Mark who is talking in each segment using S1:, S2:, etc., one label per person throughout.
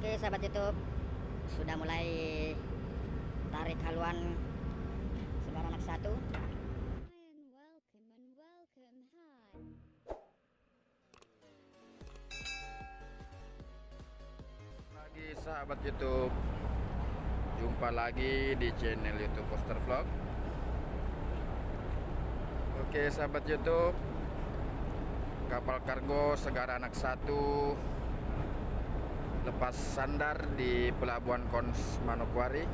S1: Oke sahabat YouTube, sudah mulai tarik haluan Segar Anak 1.
S2: Lagi sahabat YouTube, jumpa lagi di channel YouTube Poster Vlog. Oke sahabat YouTube, kapal kargo Segar Anak 1 lepas sandar di Pelabuhan Kons Manokwari.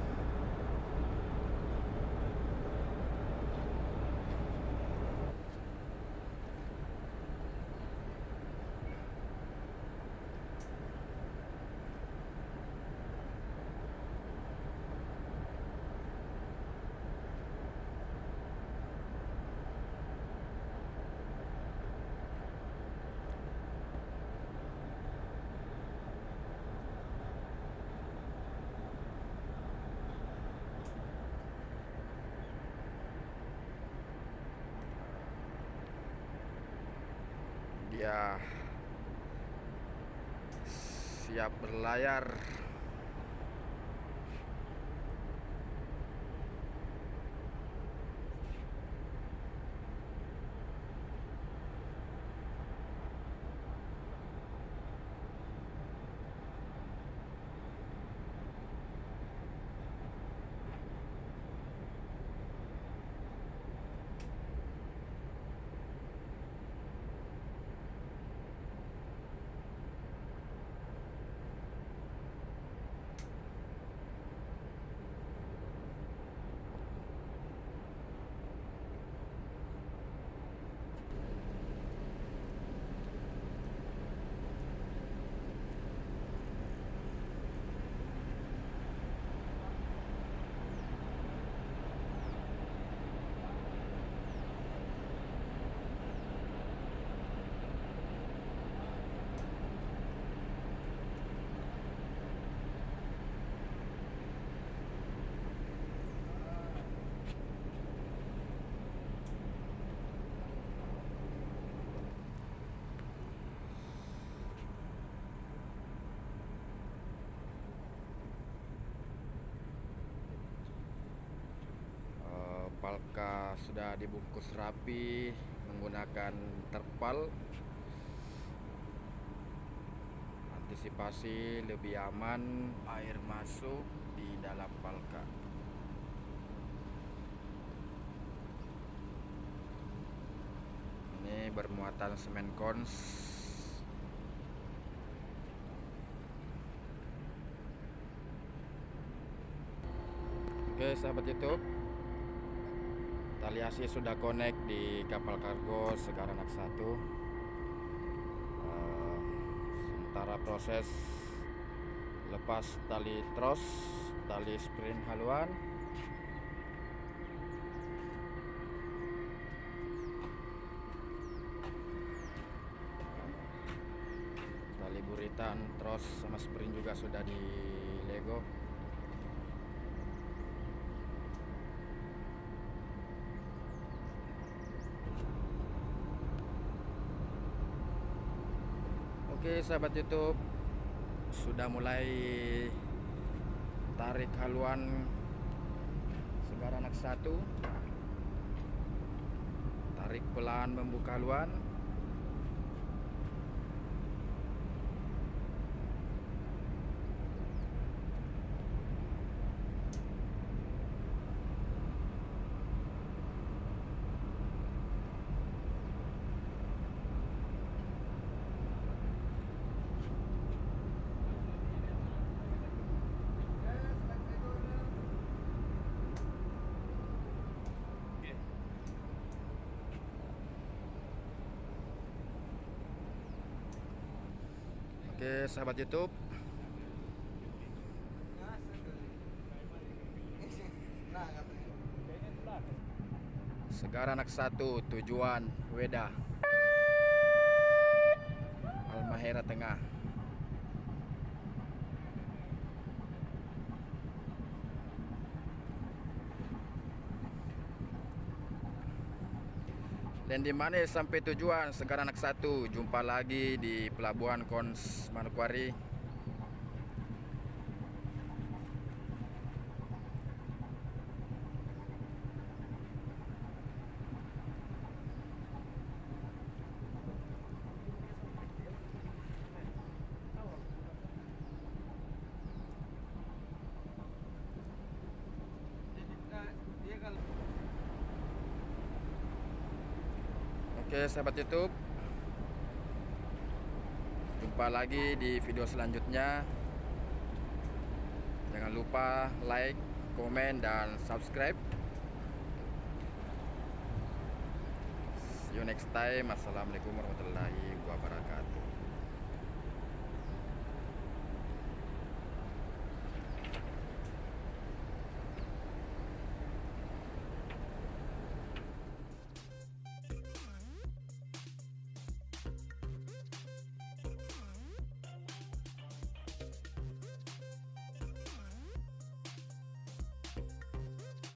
S2: Dia siap berlayar. Palka sudah dibungkus rapi menggunakan terpal, antisipasi lebih aman air masuk di dalam palka. Ini bermuatan semen kons. Oke sahabat YouTube, tali asi sudah connect di kapal kargo Segar Anak 1. Sementara proses lepas tali tros, tali sprint haluan, tali buritan, tros sama sprint juga sudah di lego. Oke sahabat YouTube, sudah mulai tarik haluan Segar Anak 1. Tarik pelan membuka haluan. Oke sahabat YouTube, Segar Anak 1 tujuan Weda, Halmahera Tengah. Dan di mana sampai tujuan Segar Anak 1. Jumpa lagi di Pelabuhan Kons Manokwari. Oke sahabat YouTube, jumpa lagi di video selanjutnya. Jangan lupa like, komen, dan subscribe. See you next time. Assalamualaikum warahmatullahi wabarakatuh.